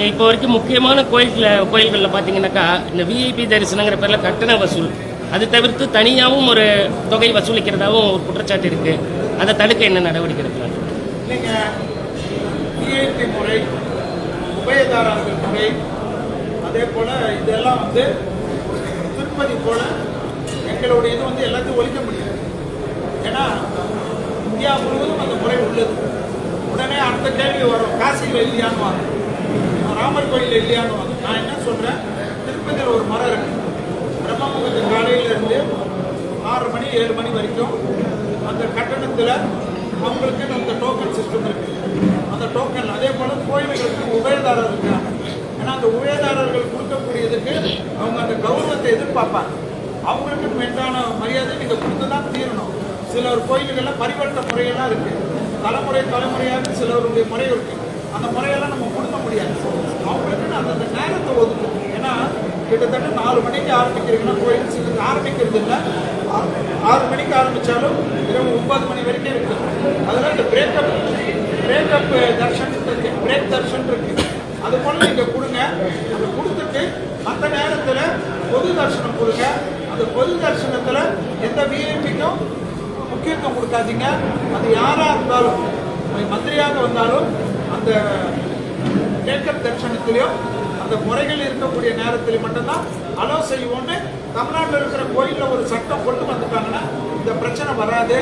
இப்போ வரைக்கும் முக்கியமான கோயில்களில் பார்த்தீங்கன்னாக்கா இந்த விஐபி தரிசனங்கிற பேரில் கட்டண வசூல், அது தவிர்த்து தனியாகவும் ஒரு தொகை வசூலிக்கிறதாகவும் ஒரு குற்றச்சாட்டு இருக்குது. அதை தடுக்க என்ன நடவடிக்கை எடுக்கலாம்? இல்லைங்க, விஐபி முறை, உபயதாரர்கள் முறை, அதே போல் இதெல்லாம் திருப்பதி போல எங்களுடைய இது எல்லாத்தையும் ஒழிக்க முடியாது. ஏன்னா இந்தியா முழுவதும் அந்த முறை உள்ளது. உடனே அடுத்த கேள்வி வரும், காசியில் இல்லையான்னு வாங்க, ராமர் கோயிலில் இல்லையான்னு வாங்க. நான் என்ன சொல்கிறேன், திருப்பதியில் ஒரு மரம் இருக்கு. பிரம்ம முகூர்த்த காலையிலேருந்து 6 மணி 7 மணி வரைக்கும் அந்த கட்டணத்தில் அவங்களுக்கு அந்த டோக்கன் சிஸ்டம் இருக்குது. அந்த டோக்கன் அதே போல் கோயில்களுக்கு உபயதாரர் இருக்காங்க. ஏன்னா அந்த உபயதாரர்கள் கொடுக்கக்கூடியதுக்கு அவங்க அந்த கௌரவத்தை எதிர்பார்ப்பாங்க. அவங்களுக்கு வேண்டான மரியாதை நீங்கள் கொடுத்து தான் தீரணும். சில ஒரு கோயில்களில் பரிவர்த்த முறையெல்லாம் இருக்குது. தலைமுறையாக சிலருடைய முறை இருக்குது. அந்த முறையெல்லாம் நம்ம கொடுக்க முடியாது. அவங்களுக்கு அந்த நேரத்தை ஒதுக்கணும். ஏன்னா கிட்டத்தட்ட 4 மணிக்கு ஆரம்பிக்கிறீங்கன்னா கோயில் சிலருக்கு ஆரம்பிக்கிறது இல்லை. 6 மணிக்கு ஆரம்பித்தாலும் இரவு 9 மணி வரைக்கும் இருக்குது. அதனால் இந்த பிரேக்கப் தர்ஷன் இருக்கு, பிரேக் தர்ஷன் இருக்குது. அது போல் நீங்கள் கொடுங்க. அதை கொடுத்துட்டு மற்ற நேரத்தில் பொது தரிசனம் கொடுங்க. அந்த பொது தரிசனத்தில் எந்த விஐபிக்கும் முக்கியத்துவம் கொடுக்காதீங்க. அது யாராக இருந்தாலும், மந்திரியாக வந்தாலும் அந்த பிரேக்கப் தரிசனத்திலையும் அந்த முறைகள் இருக்கக்கூடிய நேரத்தில் மட்டும்தான் அலோ செய்வோன்னு தமிழ்நாட்டில் இருக்கிற கோயிலில் ஒரு சட்டம் கொண்டு வந்துட்டாங்கன்னா இந்த பிரச்சனை வராது.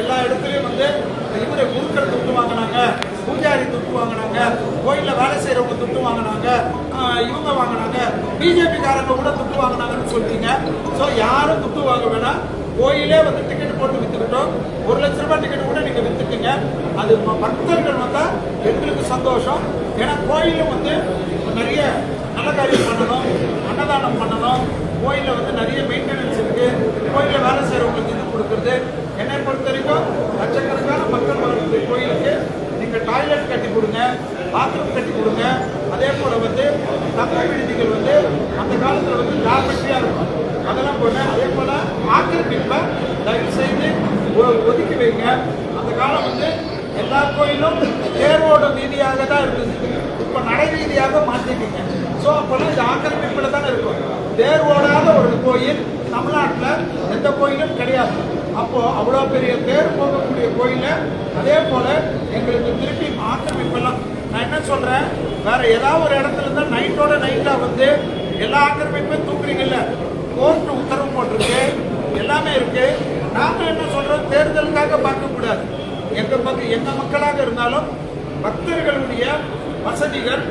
எல்லா இடத்துலையும் இவரை குருக்கள் துட்டு வாங்கினாங்க, பூஜாரி துட்டு வாங்கினாங்க, கோயிலில் வேலை செய்கிறவங்க துட்டு வாங்கினாங்க, இவங்க வாங்கினாங்க, பிஜேபிக்காரங்க கூட துட்டு வாங்கினாங்கன்னு சொல்லிட்டீங்க. ஸோ யாரும் துட்டு வாங்க வேணாம். கோயிலே டிக்கெட் போட்டு விற்றுக்கிட்டோம். 1 லட்ச ரூபாய் டிக்கெட் கூட நீங்கள் விற்றுட்டீங்க. அது பக்தர்கள் வந்தால் எங்களுக்கு சந்தோஷம். ஏன்னா கோயிலும் நிறைய நல்ல காரியம் பண்ணணும், அன்னதானம் பண்ணணும். கோயிலில் நிறைய மெயின்டெனன்ஸ் இருக்குது. கோயிலில் வேலை செய்கிறவங்களுக்கு இது கொடுக்குறது. என்னை பொறுத்த வரைக்கும் லட்சக்கணக்கான மக்கள் வரக்கூடிய கோயிலுக்கு நீங்கள் டாய்லெட் கட்டி கொடுங்க, பாத்ரூம் கட்டி கொடுங்க. அதே போல் தங்க விடுதிகள் அந்த காலத்தில் லாபட்டியாக இருக்கும். அதெல்லாம் போல அதே போல் ஆக்கிரமிப்பை தயவு செய்து ஒதுக்கி வைங்க. அந்த காலம் எல்லா கோயிலும் தேரோட வீதியாக தான் இருந்தது. இப்போ நடை வீதியாக மாற்றிட்டீங்க. ஸோ அப்போல்லாம் இது ஆக்கிரமிப்பில் தானே இருக்கும். தேர் ஓடாத ஒரு கோயில் தமிழ்நாட்டில் எந்த கோயிலும் கிடையாது. அப்போது அவ்வளோ பெரிய தேர் போகக்கூடிய கோயிலை அதே போல் எங்களுக்கு திருப்பி ஆக்கிரமிப்பெல்லாம் நான் என்ன சொல்கிறேன், வேறு ஏதாவது ஒரு இடத்துல இருந்தால் நைட்டோட நைட்டாக எல்லா ஆக்கிரமிப்பையும் தூக்குறீங்கல்ல. கோர்ட்டு உத்தரவு போட்டிருக்கு, எல்லாமே இருக்கு. நாங்கள் என்ன சொல்கிறோம், தேர்தலுக்காக பார்க்கக்கூடாது. எங்கள் மக்களாக இருந்தாலும் பக்தர்களுடைய வசதிகள்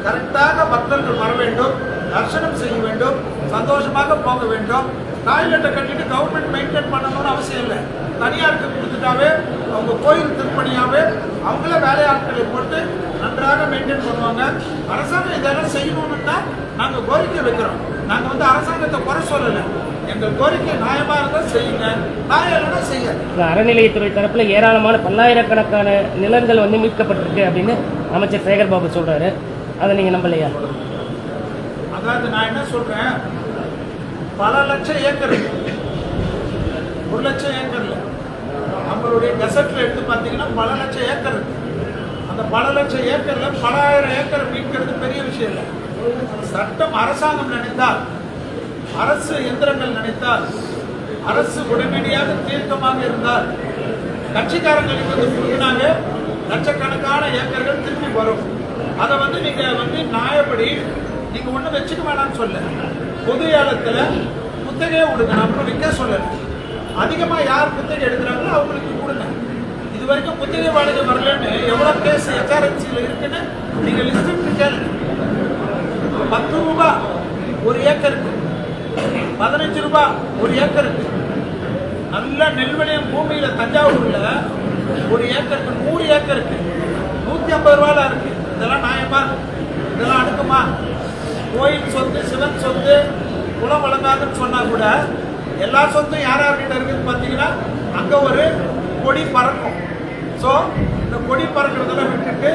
கரெக்டாக பக்தர்கள் வர வேண்டும், தரிசனம் செய்ய வேண்டும், சந்தோஷமாக போக வேண்டும். டாய்லெட்டை கட்டிட்டு கவர்மெண்ட் மெயின்டைன் பண்ணணும்னு அவசியம் இல்லை. தனியாருக்கு கொடுத்துட்டாவே அவங்க கோயில் திருப்பணியாகவே அவங்கள வேலையாட்களை போட்டு நன்றாக மெயின்டைன் பண்ணுவாங்க. அரசாங்கம் இதெல்லாம் செய்யணும்னு தான் நாங்கள் கோரிக்கை வைக்கிறோம். நாங்கள் அரசாங்கத்தை குறை சொல்லலை. எங்கள் கோரிக்கை நியாயமாக இருந்தால் செய்யுங்க, நியாயம் இல்லைன்னா செய்ய. அறநிலையத்துறை தரப்பில் ஏராளமான பல்லாயிரக்கணக்கான நிலங்கள் மீட்கப்பட்டிருக்கு அப்படின்னு அமைச்சர் சேகர் பாபு சொல்கிறாரு. அதை நீங்கள் நம்பலையா? அதாவது நான் என்ன சொல்கிறேன், பல லட்சம் ஏக்கர், 1 லட்சம் ஏக்கர் இல்லை, நம்மளுடைய கெசட்டில் எடுத்து பார்த்தீங்கன்னா பல லட்சம் ஏக்கர் இருக்கு. அந்த பல லட்சம் ஏக்கரில் பல ஆயிரம் ஏக்கர் மீட்கிறது பெரிய விஷயம் இல்லை. சட்டம் அரசாங்கம் நினைத்தால், அரசு எந்திரங்கள் நினைத்தால், அரசு உடனடியாக தீர்க்கமாக இருந்தால், கட்சிக்காரங்களுக்கு கொடுக்குறாங்க, லட்சக்கணக்கான ஏக்கர்கள் திருப்பி வரும். அதை நீங்கள் நியாயப்படி நீங்கள் ஒன்றும் வச்சுக்க வேணாம்னு சொல்ல. பொது ஏலத்தில் குத்தகையே கொடுங்க, அப்புறம் விற்க சொல்லலை. அதிகமாக யார் குத்தகை எடுக்கிறாங்களோ அவங்களுக்கு கொடுங்க. இது வரைக்கும் குத்தகை வாடகை வரலன்னு எவ்வளோ கேஸ் எச்ஆர்என்சியில் இருக்குன்னு நீங்கள் லிஸ்ட்டு கேளுங்க. 10 ரூபா ஒரு ஏக்கருக்கு, 15 ரூபா ஒரு ஏக்கருக்கு. நல்ல நெல்விளையம் பூமியில் தஞ்சாவூரில் ஒரு ஏக்கருக்கு 100 ஏக்கருக்கு 150 ரூபாயில் இருக்குது. இதெல்லாம் நியாயமா? இதெல்லாம் அடுக்குமா? கோயில் சொத்து, சிவன் சொத்து, குலம் வழங்காதுன்னு சொன்னால் கூட எல்லா சொத்தும் யார் யார்கிட்ட இருக்குதுன்னு பார்த்தீங்கன்னா அங்கே ஒரு கொடி பறக்கும். ஸோ இந்த கொடி பறக்கிறதெல்லாம் விட்டுட்டு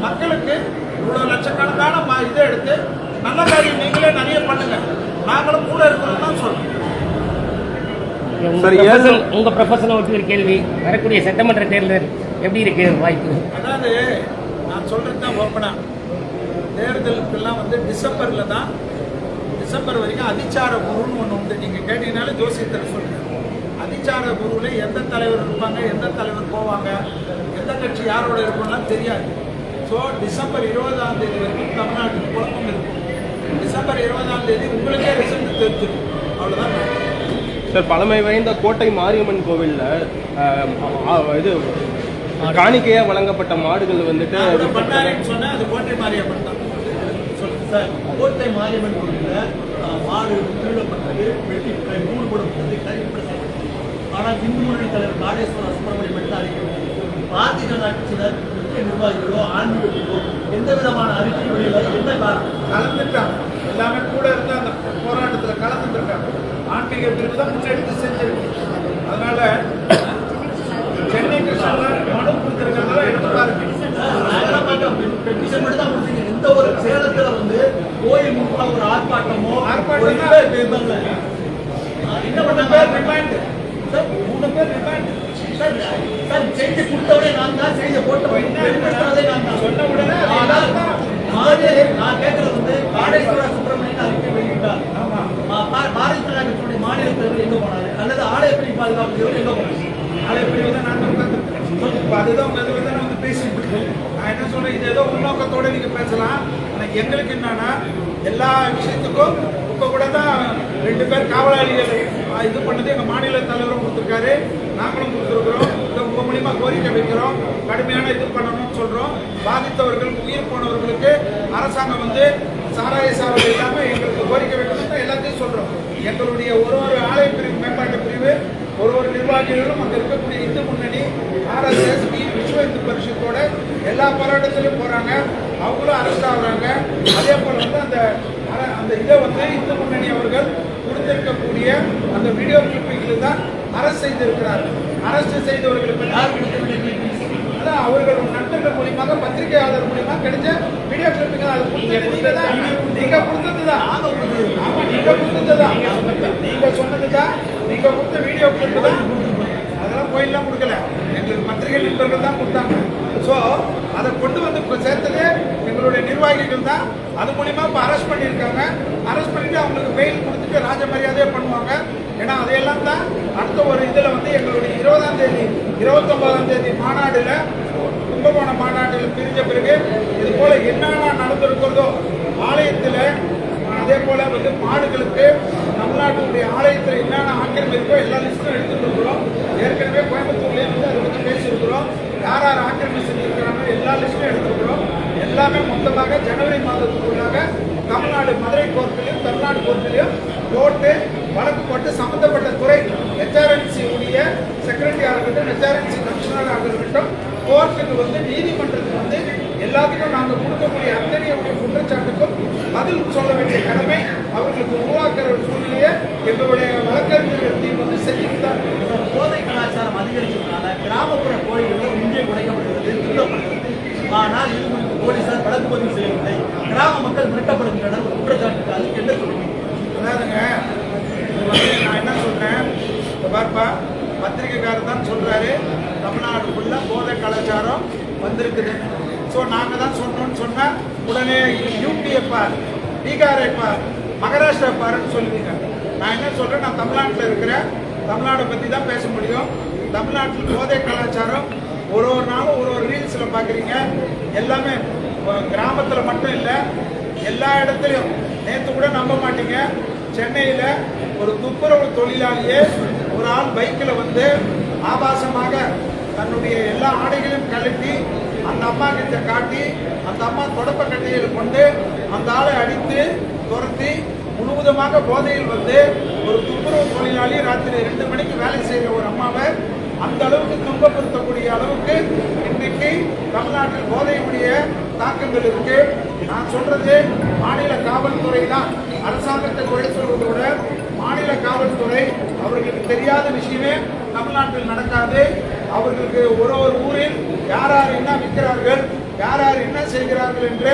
மக்களுக்கு இவ்வளோ லட்சக்கணக்கான இதை எடுத்து நல்ல காரியம் நீங்களே நிறைய பண்ணுங்க. நாங்களும் கூட இருக்கிறோம் தான் சொல்றோம். உங்க ப்ரொஃபஷனை ஒட்டி ஒரு கேள்வி, வரக்கூடிய சட்டமன்ற தேர்தல் எப்படி இருக்கு வாய்ப்பு? அதாவது நான் சொல்றது தான் ஓப்பனா, தேர்தலுக்கெல்லாம் வந்து டிசம்பரில் தான், டிசம்பர் வரைக்கும் அதிச்சார குருன்னு ஒன்று உண்டு. நீங்கள் கேட்டீங்கனாலும் ஜோசியத்தில் சொல்லுங்கள். அதிச்சார குருவில் எந்த தலைவர் இருப்பாங்க, எந்த தலைவர் போவாங்க, எந்த கட்சி யாரோட இருக்கும்லாம் தெரியாது. ஸோ டிசம்பர் 20ஆம் தேதி வரைக்கும் தமிழ்நாட்டுக்கு குழப்பம் இருக்கும். டிசம்பர் 20ஆம் தேதி உங்களுக்கே ரிசல்ட் தெரிஞ்சிடும். அவ்வளோதான் சார். பழமை வாய்ந்த கோட்டை மாரியம்மன் கோவிலில் இது காணிக்கையாக வழங்கப்பட்ட மாடுகள் வந்துட்டு பண்ணாரின்னு சொன்னால் அது கோட்டை மாரியம்மன் தான். சொல்லுங்கள் சார். கோட்டை மாரியம்மன் கோவிலில் மாடு திருடப்பட்டது, வெட்டி மூடு போடப்பட்டது, கைப்பற்றது. ஆனால் இந்து முன்னணி தலைவர் காடேஸ்வர சுப்பிரமணியம் மட்டும் அறிக்கை பாரதிய ஜனதா கட்சியினர் முக்கிய நிர்வாகிகளோ ஆன்மீகர்களோ எந்த விதமான அறிக்கை வெளியில என்ன காரணம்? கலந்துட்டாங்க. எல்லாமே கூட இருந்து அந்த போராட்டத்தில் கலந்துருக்காங்க. ஆன்மீக பிரிவு தான் முன்னெடுத்து செஞ்சிருக்கு. அதனால சென்னை கிருஷ்ணன் மனு கொடுத்துருக்காங்க. எடுத்து பாருங்க. பெட்டிஷன் மட்டும் தான் கொடுத்தீங்க. எந்த ஒரு சேலத்தில் வந்து கோயில் முன்பாக ஒரு ஆர்ப்பாட்டமோ என்ன பண்ண பேர் ரிமாண்ட் சார், 3 பேர் ரிமாண்ட் சார். செய்தி கொடுத்தவரே நான் தான், செய்தியை போட்டவரே நான் தான். சொன்ன உடனே ஆனால் நான் கேட்கறது வந்து காடேஸ்வர சுப்பிரமணியன் அறிக்கை வெளியிட்டார். பாரதிய ஜனதா கட்சியுடைய மாநில தலைவர் எங்க போனாரு, அல்லது ஆலயப்படி பாதுகாப்பு எங்க போனாரு? ஆலயப்படி தான் நான் உட்காந்துருக்கேன். இப்போ அதுதான் உங்க இதுல தான் வந்து பேசிட்டு இருக்கேன். நான் என்ன சொல்றேன், இது ஏதோ உள்நோக்கத்தோட நீங்க பேசலாம். ஆனால் எங்களுக்கு என்னன்னா எல்லா விஷயத்துக்கும் இப்போ கூட தான் 2 பேர் காவலாளிகள் இது பண்ணது எங்கள் மாநில தலைவரும் கொடுத்துருக்காரு, நாங்களும் கொடுத்துருக்குறோம். இதை உங்கள் மூலியமா கோரிக்கை வைக்கிறோம். கடுமையான இது பண்ணணும்னு சொல்கிறோம். பாதித்தவர்கள், உயிர் போனவர்களுக்கு அரசாங்கம் வந்து சாராய சாவடி இல்லாமல் எங்களுக்கு கோரிக்கை வைக்கணும்னு எல்லாத்தையும் சொல்கிறோம். எங்களுடைய ஒரு ஆலய பிரிவு, மேம்பாட்டு பிரிவு, ஒரு நிர்வாகிகளும் அங்கே இருக்கக்கூடிய இந்து முன்னணி, RSS, விஸ்வ இந்து பரிஷத்தோட எல்லா போராட்டத்திலும் போகிறாங்க. அவங்களும் அரெஸ்ட் ஆகுறாங்க. அதே போல் வந்து அந்த இதை வந்து இந்து முன்னணி அவர்கள் கொடுத்திருக்கக்கூடிய அந்த வீடியோ கிளிப்பிங்கில் தான் அரெஸ்ட் செய்திருக்கிறார்கள். அரெஸ்ட் செய்தவர்களுக்கு அதான் அவர்கள் நண்பர்கள் மூலியமாக, பத்திரிகையாளர் மூலியமாக கிடைச்ச வீடியோ கிளிப்பிங். அது கொடுத்தது தான், நீங்க கொடுத்தது தான். ஆமா, நீங்க கொடுத்தது தான், நீங்க சொன்னது தான், நீங்க கொடுத்த வீடியோ கிளிப்பு தான். அதெல்லாம் கோயிலெலாம் கொடுக்கல, எங்களுக்கு பத்திரிகை நண்பர்கள் தான் கொடுத்தாங்க. ஸோ அதை கொண்டு வந்து இப்போ சேர்த்ததே எங்களுடைய நிர்வாகிகள் தான். அது மூலிமா இப்போ அரெஸ்ட் பண்ணியிருக்காங்க. அரெஸ்ட் பண்ணிட்டு அவங்களுக்கு பெயில் கொடுத்துட்டு ராஜ மரியாதையே பண்ணுவாங்க. ஏன்னா அதையெல்லாம் தான் அடுத்த ஒரு இதில் வந்து எங்களுடைய 20ஆம் தேதி 29ஆம் தேதி மாநாடுல, கும்பகோணம் மாநாட்டில் பிரிஞ்ச பிறகு இது போல என்னென்ன நடந்திருக்கிறதோ ஆலயத்தில், அதே போல வந்து மாடுகளுக்கு தமிழ்நாட்டுடைய ஆலயத்தில் என்னென்ன ஆக்கிரமிப்போ எல்லா லிஸ்ட்டும் எடுத்துட்டு இருக்கிறோம். ஏற்கனவே கோயம்புத்தூர்லேயே வந்து அதை பற்றி பேசியிருக்கிறோம். யார் யார் ஆக்கிரமிப்பு செஞ்சிருக்கிறாங்க எல்லா லிஸ்ட்டும் எடுத்துருக்கிறோம். எல்லாமே மொத்தமாக ஜனவரி மாதத்துக்குள்ளாக தமிழ்நாடு மதுரை கோர்ட்டிலையும் தமிழ்நாடு கோர்ட்டிலையும் போட்டு வழக்கு போட்டு சம்பந்தப்பட்ட துறை HRNC உடைய செக்ரட்டரியாக இருக்கட்டும், HRNC கமிஷனராக இருக்கட்டும், கோர்ட்டுக்கு வந்து நீதிமன்றத்துக்கு வந்து எல்லாத்துக்கும் நாங்கள் கொடுக்கக்கூடிய அத்தனையுடைய குற்றச்சாட்டுக்கும் பதில் சொல்ல வேண்டிய கடமை அவர்களுக்கு உருவாக்குற சூழ்நிலையை எங்களுடைய வழக்கறிஞர்கள் டீம் வந்து செஞ்சுக்கிட்டாங்க. போதை கலாச்சாரம் அதிகரிச்சதுனால கிராமப்புற கோயில்கள் இங்கே குறைக்கப்படுகிறது, திருடப்படுகிறது. ஆனால் இது குறித்து போலீசார் வழக்கு பதிவு செய்யவில்லை. கிராம மக்கள் மிரட்டப்படுகின்றனர். குற்றச்சாட்டு அதுக்கு என்ன சொல்லுங்க? அதாவதுங்க, இது வந்து நான் என்ன சொல்றேன், இந்த பார்ப்பா, பத்திரிகைக்காரர் தான் சொல்றாரு தமிழ்நாடு ஃபுல்லாக போதை கலாச்சாரம் வந்திருக்குது. ஸோ நாங்கள் தான் சொன்னோம்னு சொன்னால் உடனே யூபியை பார், பீகாரை பார், மகாராஷ்டிரா பாருன்னு சொல்லுவீங்க. நான் என்ன சொல்கிறேன், நான் தமிழ்நாட்டில் இருக்கிறேன். தமிழ்நாடை பற்றி தான் பேச முடியும். தமிழ்நாட்டில் போதை கலாச்சாரம் ஒரு நாளும் ஒரு ரீல்ஸில் பார்க்குறீங்க. எல்லாமே கிராமத்தில் மட்டும் இல்லை, எல்லா இடத்துலையும். நேற்று கூட நம்ப மாட்டீங்க, சென்னையில் ஒரு துப்புரவு தொழிலாளியே ஒரு ஆள் பைக்கில் வந்து ஆபாசமாக தன்னுடைய எல்லா ஆடைகளையும் கழட்டி அந்த அம்மா கிட்ட காட்டி, அந்த அம்மா தொடப்ப கட்டையில் கொண்டு அந்த ஆளை அடித்து துரத்தி முழுவதுமாக போதையில் வந்து ஒரு துப்புரவு தொழிலாளி ராத்திரி 2 மணிக்கு வேலை செய்கிற ஒரு அம்மாவை அந்த அளவுக்கு துன்பப்படுத்தக்கூடிய அளவுக்கு இன்றைக்கு தமிழ்நாட்டில் போதையுடைய தாக்கங்கள் இருக்கு. நான் சொல்றது மாநில காவல்துறை தான். அரசாங்கத்தை குறை சொல்வதோட மாநில காவல்துறை அவர்களுக்கு தெரியாத விஷயமே தமிழ்நாட்டில் நடக்காது. அவர்களுக்கு ஒரு ஊரில் யார் யார் என்ன விற்கிறார்கள், யார் யார் என்ன செய்கிறார்கள் என்று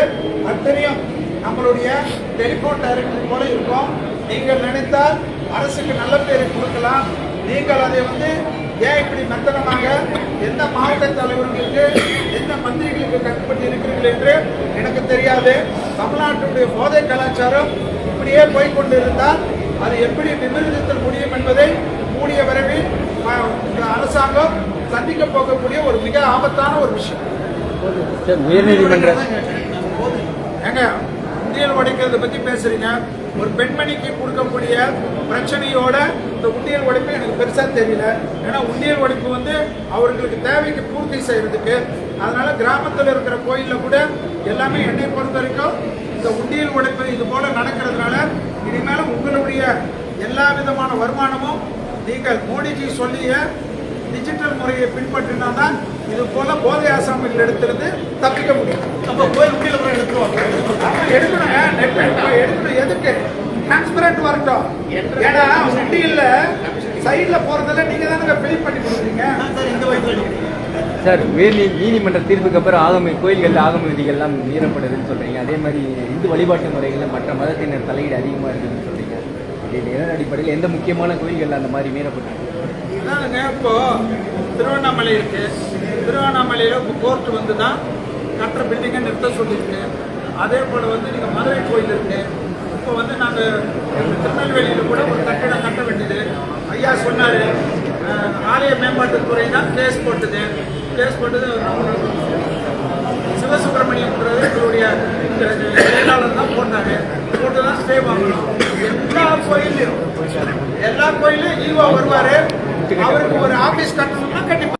அத்தனையும் நம்மளுடைய டெலிபோன் டைரக்டரி போல இருக்கும். நீங்கள் நினைத்தால் அரசுக்கு நல்ல பேரை கொடுக்கலாம். நீங்கள் அதை வந்து ஏன் இப்படி மெத்தனமாக எந்த மாவட்ட தலைவர்களுக்கு எந்த மந்திரிகளுக்கு கட்டுப்பட்டு இருக்கிறீர்கள் என்று எனக்கு தெரியாது. தமிழ்நாட்டுடைய போதை கலாச்சாரம் இப்படியே போய்கொண்டு இருந்தால் அது எப்படி நிமிர்ந்தத்தில் முடியும் என்பதை கூடிய விரைவில் இந்த அரசாங்கம் சந்திக்க போகக்கூடிய ஒரு மிக ஆபத்தான ஒரு விஷயம். உயர்நீதிமன்ற ஏங்க உண்டியல் உடைக்கிறத பத்தி பேசுறீங்க, ஒரு பெண்மணிக்கு கொடுக்கக்கூடிய பிரச்சனையோட இந்த உண்டியல் உடைப்பு எனக்கு பெருசா தெரியல. ஏன்னா உண்டியல் உடைப்பு வந்து அவர்களுக்கு தேவைக்கு பூர்த்தி செய்யறதுக்கு, அதனால கிராமத்தில் இருக்கிற கோயில்ல கூட எல்லாமே என்னை பொறுத்த வரைக்கும் இந்த உண்டியல் உடைப்பு இது போல நடக்கிறதுனால இனிமேலும் உங்களுடைய எல்லா விதமான வருமானமும் நீங்கள் மோடிஜி சொல்லிய டிஜிட்டல் முறையை பின்பற்றினால்தான் இது போல போதை ஆசாமிகள் எடுத்திருந்து தப்பிக்க முடியும். அப்ப கோயில் உண்டியல் எடுத்துருவாங்க. எடுக்கணுங்க, எடுக்கணும். எதுக்கு? டிரான்ஸ்பரண்ட் வரட்டும். ஏன்னா உண்டியல்ல சைட்ல போறதுல நீங்க தானே ஃபில் பண்ணி கொடுக்குறீங்க. சார் இந்த வயசுல சார் நீதிமன்ற தீர்ப்புக்கு அப்புறம் கோயில்களில் ஆகம விதிகள்லாம் மீறப்படுதுன்னு சொல்றீங்க. அதே மாதிரி இந்து வழிபாட்டு முறைகளில் மற்ற மதத்தினர் தலையீடு அதிகமாக இருக்குதுன்னு சொல்றீங்க. இதன் அடிப்படையில் எந்த முக்கியமான கோயில்கள் அந்த மாதிரி மீறப்பட்டிருக்கு? இதானுங்க, இப்போ திருவண்ணாமலை இருக்கு. திருவண்ணாமலையில இப்போ கோர்ட் வந்து தான் கட்டுற பில்டிங்கை நிறுத்த சொல்லியிருக்கு. அதே போல வந்து நீங்க மதுரை கோயில் இருக்கு. இப்போ வந்து நாங்கள் திருநெல்வேலியில கூட ஒரு கட்டிடம் கட்ட வேண்டியது. ஐயா சொன்னாரு, ஆலய மேம்பாட்டுத்துறை தான் கேஸ் போட்டது. சிவசுப்பிரமணியம்ன்றது எங்களுடைய செயலாளர் தான் போட்டாரு. போட்டு தான் ஸ்டே வாங்கணும். எல்லா கோயிலையும் ஈவோ வருவாரு. அவருக்கு ஒரு ஆபீஸ் கட்டணும்னா கண்டிப்பா